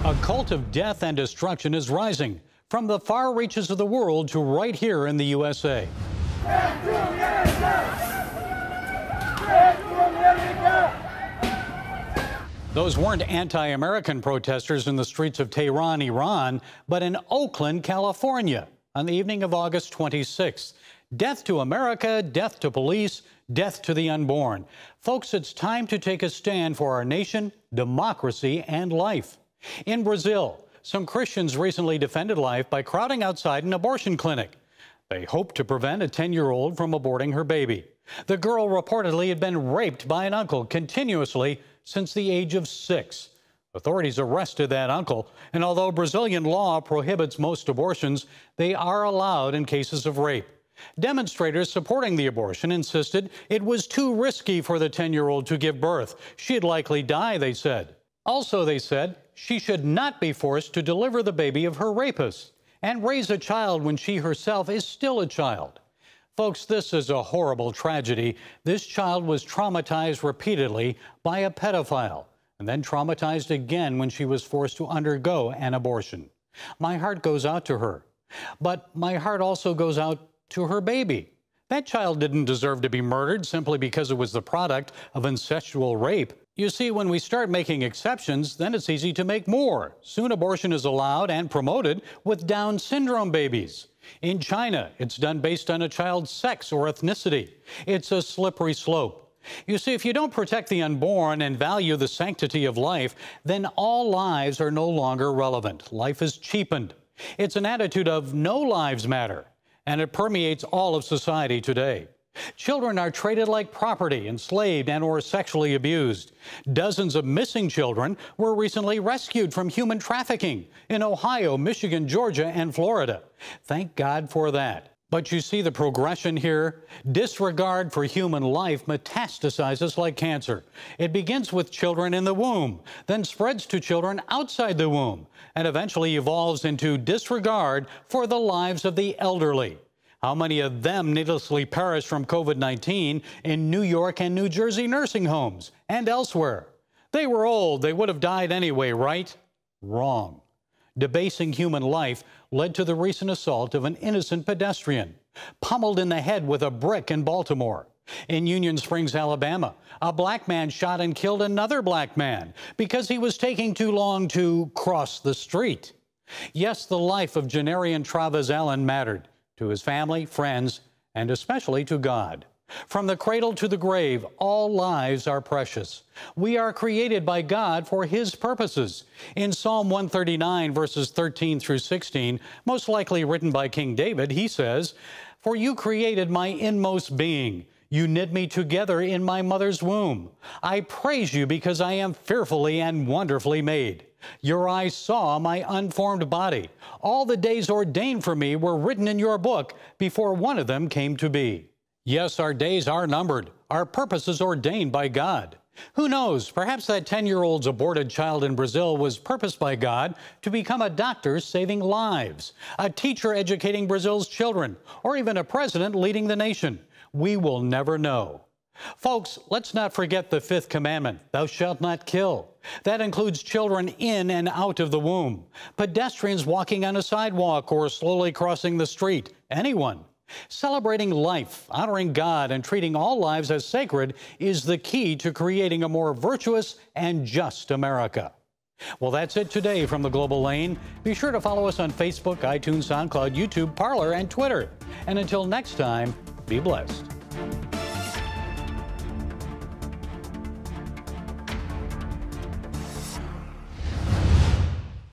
A cult of death and destruction is rising from the far reaches of the world to right here in the USA. Those weren't anti-American protesters in the streets of Tehran, Iran, but in Oakland, California, on the evening of August 26th. Death to America, death to police, death to the unborn. Folks, it's time to take a stand for our nation, democracy, and life. In Brazil, some Christians recently defended life by crowding outside an abortion clinic. They hoped to prevent a 10-year-old from aborting her baby. The girl reportedly had been raped by an uncle continuously since the age of 6. Authorities arrested that uncle, and although Brazilian law prohibits most abortions, they are allowed in cases of rape. Demonstrators supporting the abortion insisted it was too risky for the 10-year-old to give birth. She'd likely die, they said. Also, they said, she should not be forced to deliver the baby of her rapist and raise a child when she herself is still a child. Folks, this is a horrible tragedy. This child was traumatized repeatedly by a pedophile and then traumatized again when she was forced to undergo an abortion. My heart goes out to her, but my heart also goes out to her baby. That child didn't deserve to be murdered simply because it was the product of incestual rape. You see, when we start making exceptions, then it's easy to make more. Soon abortion is allowed and promoted with Down syndrome babies. In China, it's done based on a child's sex or ethnicity. It's a slippery slope. You see, if you don't protect the unborn and value the sanctity of life, then all lives are no longer relevant. Life is cheapened. It's an attitude of no lives matter, and it permeates all of society today. Children are treated like property, enslaved and/or sexually abused. Dozens of missing children were recently rescued from human trafficking in Ohio, Michigan, Georgia, and Florida. Thank God for that. But you see the progression here? Disregard for human life metastasizes like cancer. It begins with children in the womb, then spreads to children outside the womb, and eventually evolves into disregard for the lives of the elderly. How many of them needlessly perished from COVID-19 in New York and New Jersey nursing homes and elsewhere? They were old. They would have died anyway, right? Wrong. Debasing human life led to the recent assault of an innocent pedestrian, pummeled in the head with a brick in Baltimore. In Union Springs, Alabama, a black man shot and killed another black man because he was taking too long to cross the street. Yes, the life of Janarian Travis Allen mattered to his family, friends, and especially to God. From the cradle to the grave, all lives are precious. We are created by God for His purposes. In Psalm 139, verses 13 through 16, most likely written by King David, he says, "For you created my inmost being. You knit me together in my mother's womb. I praise you because I am fearfully and wonderfully made. Your eyes saw my unformed body. All the days ordained for me were written in your book before one of them came to be." Yes, our days are numbered. Our purpose is ordained by God. Who knows, perhaps that 10-year-old's aborted child in Brazil was purposed by God to become a doctor saving lives, a teacher educating Brazil's children, or even a president leading the nation. We will never know. Folks, let's not forget the 5th commandment, thou shalt not kill. That includes children in and out of the womb, pedestrians walking on a sidewalk or slowly crossing the street, anyone. Celebrating life, honoring God, and treating all lives as sacred is the key to creating a more virtuous and just America. Well, that's it today from the Global Lane. Be sure to follow us on Facebook, iTunes, SoundCloud, YouTube, Parler, and Twitter. And until next time, be blessed.